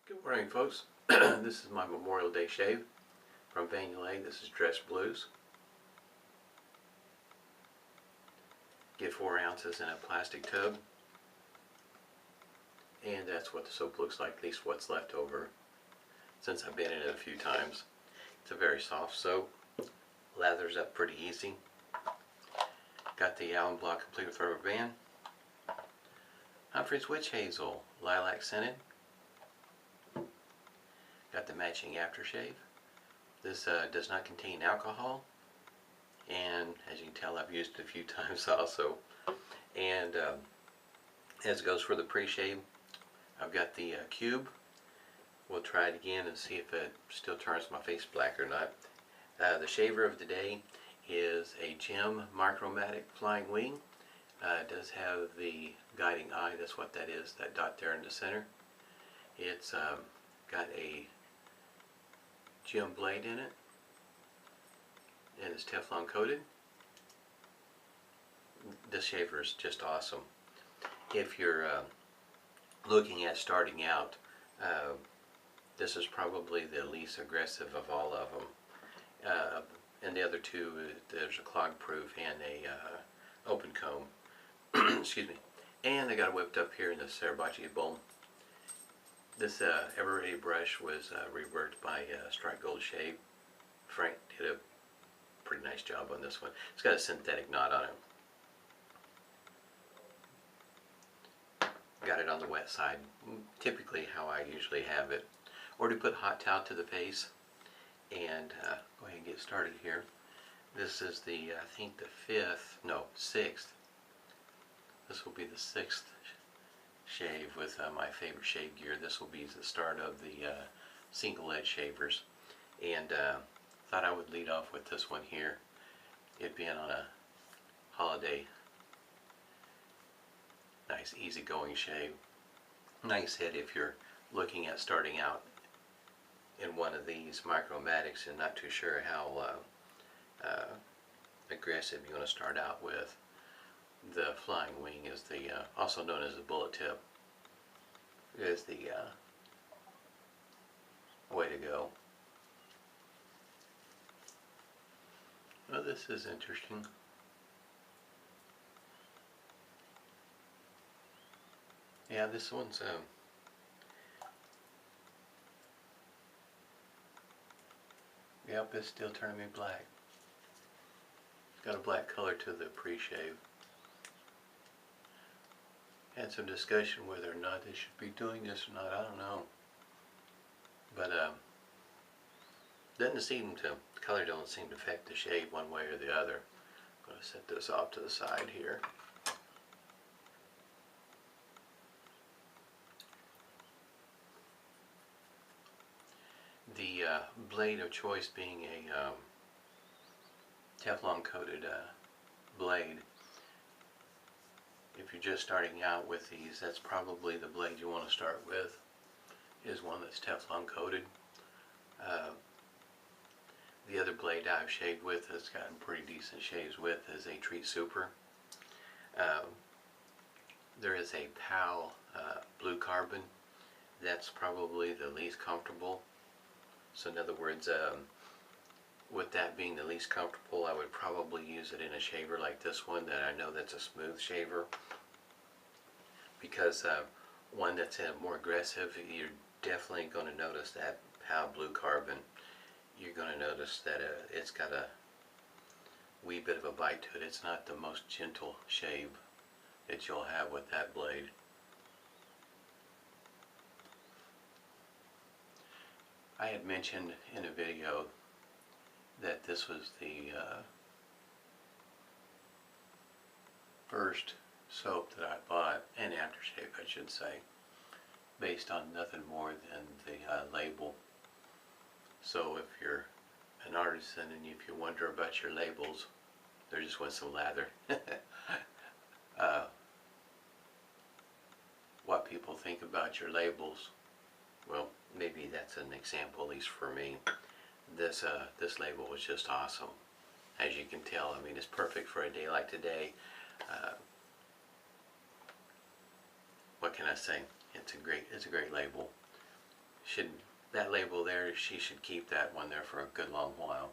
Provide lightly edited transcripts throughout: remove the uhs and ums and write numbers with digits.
Good morning, folks. This is my Memorial Day shave from Yulay. This is Dress Blues. Get 4 ounces in a plastic tub, and that's what the soap looks like, at least what's left over since I've been in it a few times. It's a very soft soap, lathers up pretty easy. Got the alum block complete with rubber band. Humphrey's Witch Hazel, lilac scented. Got the matching aftershave. This does not contain alcohol, and as you can tell, I've used it a few times also. And as it goes for the pre-shave, I've got the Cube. We'll try it again and see if it still turns my face black or not. The shaver of the day is a Gem Micromatic Flying Wing. It does have the guiding eye, that's what that is, that dot there in the center. It's got a gem blade in it, and it's Teflon coated. This shaver is just awesome. If you're looking at starting out, this is probably the least aggressive of all of them. And the other two, there's a clog proof and a open comb. Excuse me. And I got it whipped up here in this Malbolge bowl. This everyday brush was reworked by Strike Gold Shave. Frank did a pretty nice job on this one. It's got a synthetic knot on it. Got it on the wet side, typically how I usually have it. Or to put hot towel to the face. And go ahead and get started here. This is the, I think the 6th. This will be the 6th shave with my favorite shave gear. This will be the start of the single edge shavers, and thought I would lead off with this one here, it being on a holiday, nice easygoing shave. Nice hit if you're looking at starting out in one of these Micromatics and not too sure how aggressive you're going to start out with. The Flying Wing is the, also known as the bullet tip, is the way to go. Well, this is interesting. Yeah, this one's yep, it's still turning me black. It's got a black color to the pre-shave. Had some discussion whether or not they should be doing this or not, I don't know. But doesn't seem to, the color don't seem to affect the shave one way or the other. I'm going to set this off to the side here. The blade of choice being a Teflon coated blade. If you're just starting out with these, that's probably the blade you want to start with, is one that's Teflon coated. The other blade I've shaved with has gotten pretty decent shaves with is a Treat Super. There is a PAA Blue Carbon. That's probably the least comfortable. So in other words, with that being the least comfortable, I would probably use it in a shaver like this one that I know that's a smooth shaver. Because one that's more aggressive, you're definitely going to notice that PAA Blue Carbon. You're going to notice that it's got a wee bit of a bite to it. It's not the most gentle shave that you'll have with that blade. I had mentioned in a video that this was the first soap that I bought, and aftershave I should say, based on nothing more than the label. So if you're an artisan and if you wonder about your labels, there just went some lather. What people think about your labels, well, maybe that's an example, at least for me. This label was just awesome. As you can tell, I mean, it's perfect for a day like today. What can I say? It's a great label. that label there, she should keep that one there for a good long while.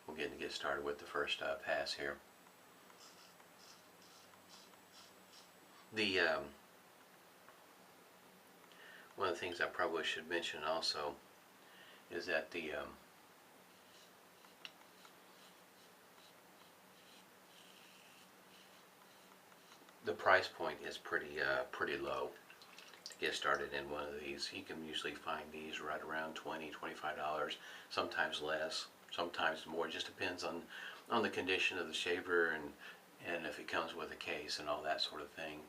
We'll get started with the first pass here. The one of the things I probably should mention also is that the price point is pretty low to get started in one of these. You can usually find these right around $20–25, sometimes less, sometimes more. It just depends on the condition of the shaver and if it comes with a case and all that sort of thing.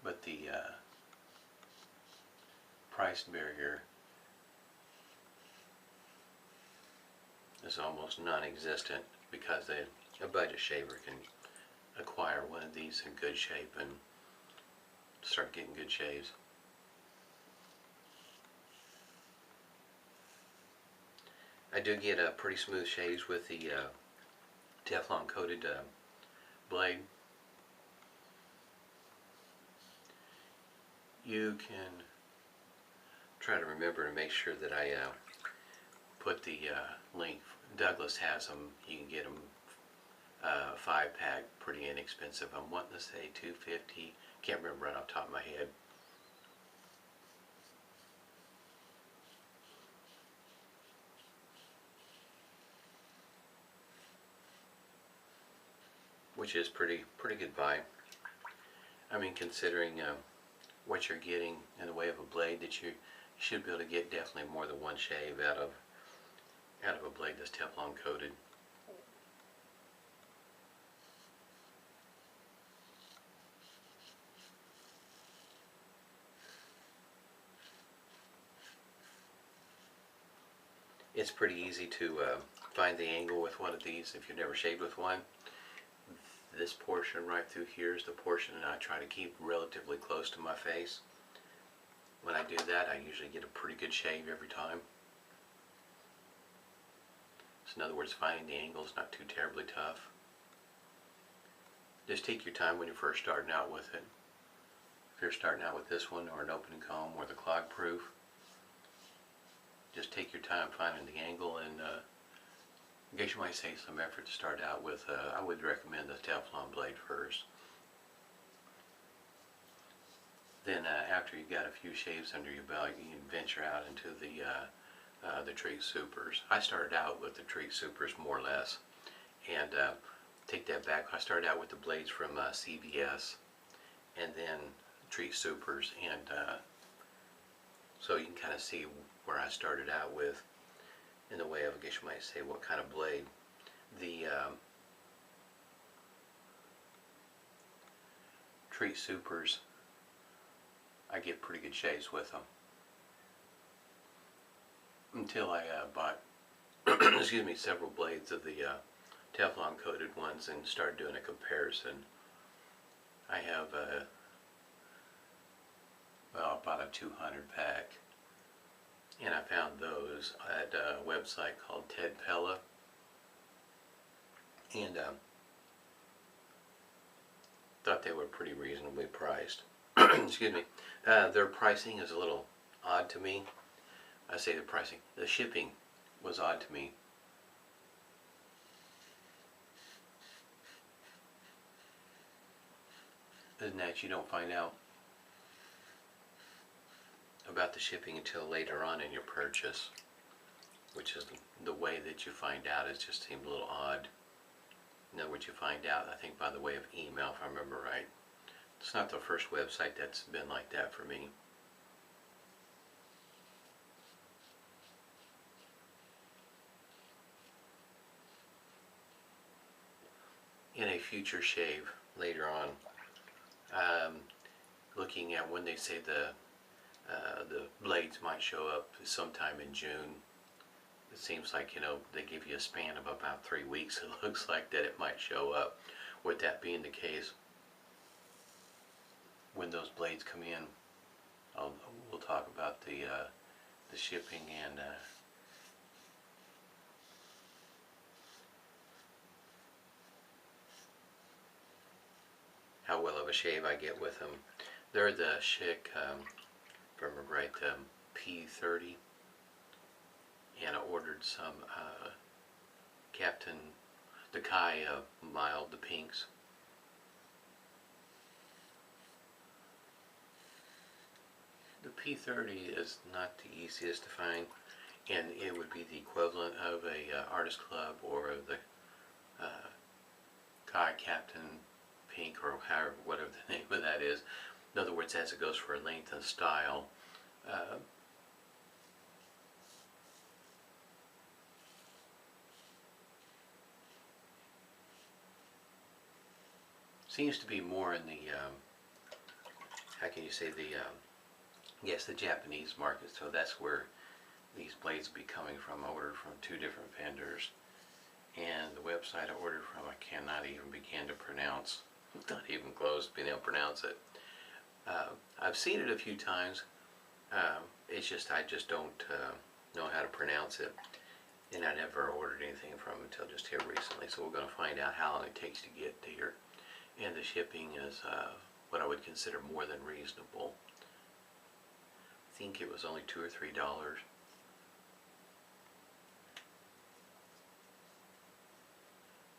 But the price barrier is almost non-existent because a budget shaver can acquire one of these in good shape and start getting good shaves. I do get pretty smooth shaves with the Teflon coated blade. You can try to remember to make sure that I put the link. Douglas has them. You can get them 5-pack, pretty inexpensive. I'm wanting to say $2.50. Can't remember right off the top of my head. Which is pretty good buy. I mean, considering what you're getting in the way of a blade, that you should be able to get definitely more than one shave out of a blade that's Teflon coated. It's pretty easy to find the angle with one of these if you've never shaved with one. This portion right through here is the portion that I try to keep relatively close to my face. When I do that, I usually get a pretty good shave every time. So in other words, finding the angle is not too terribly tough. Just take your time when you're first starting out with it. If you're starting out with this one or an open comb or the clog proof, just take your time finding the angle, and I guess you might say some effort to start out with. I would recommend the Teflon blade first. Then after you've got a few shaves under your belt, you can venture out into the Treat Supers. I started out with the Treat Supers more or less, and take that back. I started out with the blades from CVS, and then Treat Supers, and so you can kind of see where I started out with, in the way of, I guess you might say, what kind of blade. The Treat Supers, I get pretty good shaves with them. Until I bought excuse me, several blades of the Teflon coated ones and started doing a comparison. I have well, about a 200 pack, and I found those at a website called Ted Pella, and thought they were pretty reasonably priced. Excuse me. Their pricing is a little odd to me. I say the pricing. The shipping was odd to me. Isn't that you don't find out about the shipping until later on in your purchase, which is the way that you find out. It just seemed a little odd. In other words, you find out, I think, by the way of email, if I remember right. It's not the first website that's been like that for me. In a future shave later on, looking at when they say the blades might show up sometime in June. It seems like, you know, they give you a span of about 3 weeks. It looks like that it might show up. With that being the case, when those blades come in, we'll talk about the shipping and how well of a shave I get with them. They're the Schick, if I remember right, P30, and I ordered some Captain Decay mild, the pinks. The P30 is not the easiest to find, and it would be the equivalent of a artist club or the Kai Captain Pink, or however, whatever the name of that is. In other words, as it goes for length and style. Seems to be more in the, how can you say, the, yes, the Japanese market. So that's where these blades will be coming from. I ordered from 2 different vendors. And the website I ordered from, I cannot even begin to pronounce. Not even close to being able to pronounce it. I've seen it a few times. It's just I just don't know how to pronounce it, and I never ordered anything from them until just here recently. So we're going to find out how long it takes to get here, and the shipping is what I would consider more than reasonable. I think it was only $2 or $3.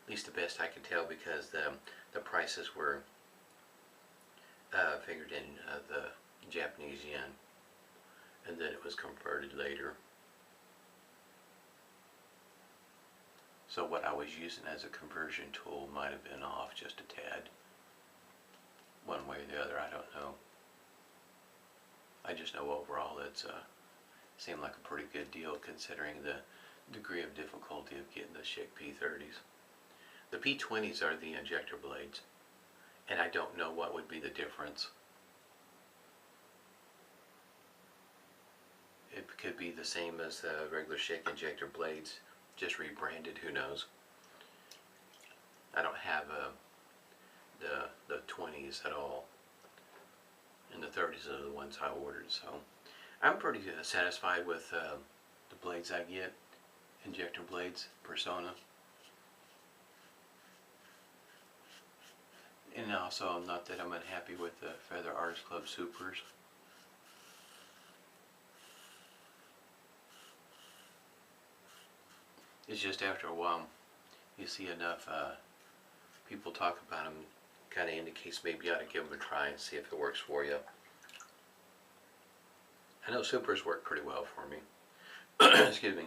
At least the best I could tell, because the prices were figured in the Japanese yen, and then it was converted later. So what I was using as a conversion tool might have been off just a tad, one way or the other. I don't know. I just know overall it's seemed like a pretty good deal considering the degree of difficulty of getting the Schick P30s. The P20s are the injector blades, and I don't know what would be the difference. It could be the same as the regular Schick injector blades, just rebranded, who knows. I don't have the 20s at all, and the 30s are the ones I ordered, so I'm pretty satisfied with the blades I get, injector blades, Persona. And also, I'm not that I'm unhappy with the Feather Artist Club Supers. It's just after a while, you see enough people talk about them, kind of indicates maybe you ought to give them a try and see if it works for you. I know Supers work pretty well for me. Excuse me.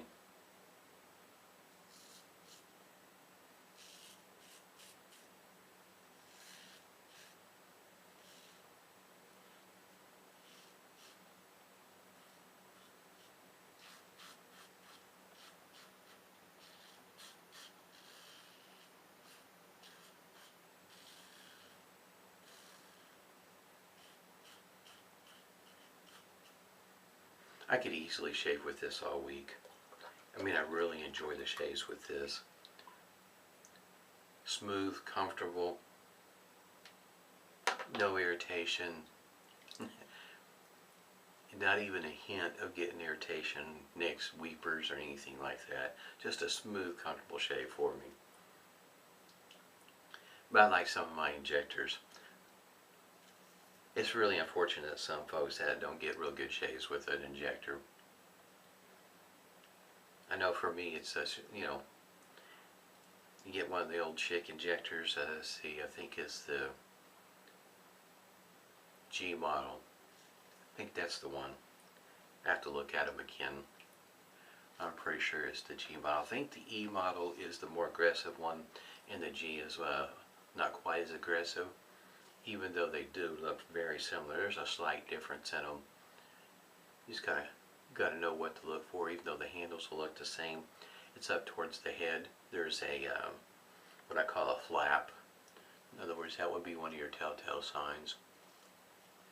I could easily shave with this all week. I mean, I really enjoy the shaves with this. Smooth, comfortable, no irritation. Not even a hint of getting irritation, nicks, weepers, or anything like that. Just a smooth, comfortable shave for me. But I like some of my injectors. It's really unfortunate that some folks that don't get real good shaves with an injector. I know for me it's such, you know, you get one of the old Schick injectors, see, I think it's the G model. I think that's the one. I have to look at them again. I'm pretty sure it's the G model. I think the E model is the more aggressive one, and the G is not quite as aggressive. Even though they do look very similar, there's a slight difference in them. You just gotta know what to look for. Even though the handles will look the same, it's up towards the head. There's a what I call a flap. In other words, that would be one of your telltale signs.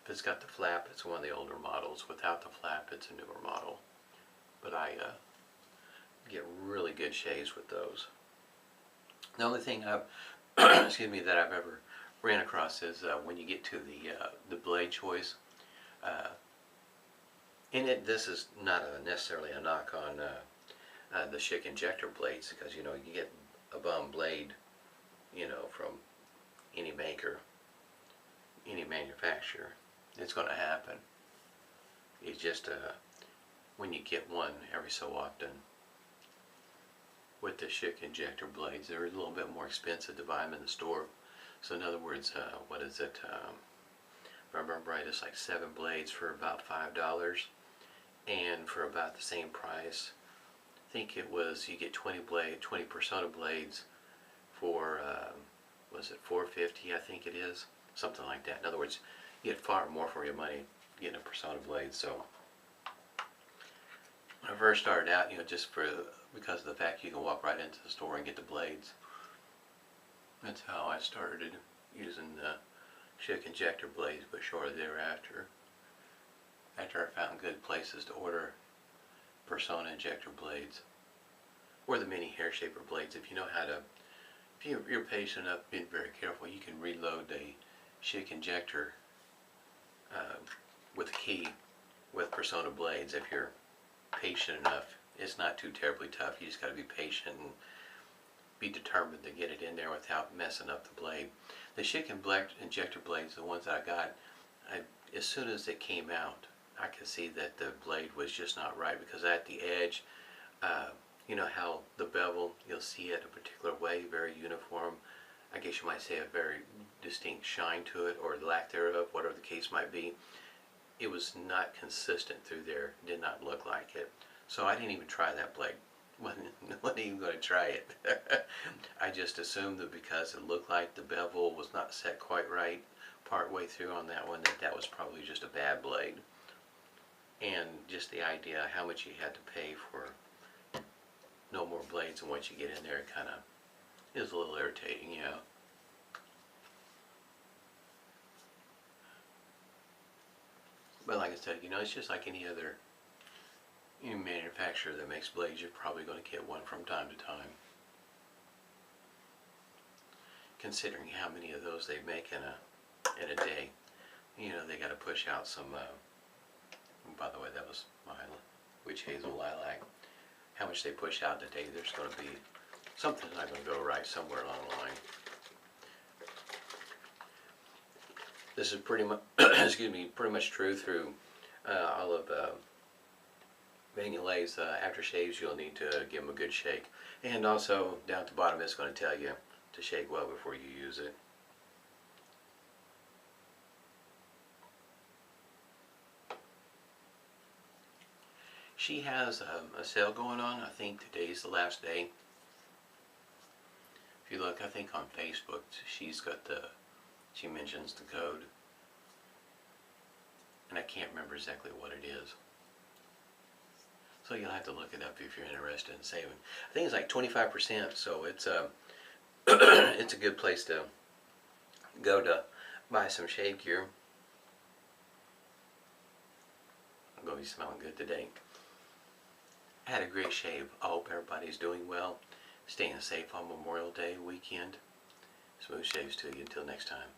If it's got the flap, it's one of the older models. Without the flap, it's a newer model. But I get really good shaves with those. The only thing I've excuse me, that I've ever ran across is when you get to the blade choice. This is not necessarily a knock on the Schick injector blades, because you know you get a bum blade, you know, from any maker, any manufacturer. It's going to happen. It's just when you get one every so often. With the Schick injector blades, they're a little bit more expensive to buy them in the store. So in other words, what is it? If I remember right, it's like 7 blades for about $5, and for about the same price, I think it was, you get 20 persona blades for was it $4.50? I think it is, something like that. In other words, you get far more for your money getting a persona blade. So when I first started out, just because of the fact you can walk right into the store and get the blades, that's how I started using the Schick injector blades. But shortly thereafter, after I found good places to order persona injector blades, or the mini hair shaper blades, if you know how to, if you're patient enough, being very careful, you can reload a Schick injector with a key with persona blades. If you're patient enough, it's not too terribly tough. You just got to be patient and be determined to get it in there without messing up the blade. The Schick injector blades, the ones I got, as soon as it came out, I could see that the blade was just not right, because at the edge, you know how the bevel, you'll see it a particular way, very uniform. I guess you might say a very distinct shine to it, or lack thereof, whatever the case might be. It was not consistent through there, did not look like it. So I didn't even try that blade. Wasn't even going to try it. I just assumed that because it looked like the bevel was not set quite right part way through on that one, that was probably just a bad blade. And just the idea how much you had to pay for no more blades and what you get in there, kind of is a little irritating, But like I said, it's just like any other manufacturer that makes blades. You're probably going to get one from time to time. Considering how many of those they make in a day, they got to push out some. By the way, that was my witch hazel lilac. How much they push out in a day, there's going to be something's not going to go right somewhere along the line. This is pretty much, excuse me, pretty much true through all of Van Yulay's aftershaves. You'll need to give them a good shake, and also down at the bottom it's going to tell you to shake well before you use it. She has a sale going on. I think today's the last day. If you look, I think on Facebook, she's got she mentions the code, and I can't remember exactly what it is. So you'll have to look it up if you're interested in saving. I think it's like 25%, so it's it's a good place to go to buy some shave gear. I'm going to be smelling good today. I had a great shave. I hope everybody's doing well, staying safe on Memorial Day weekend. Smooth shaves to you until next time.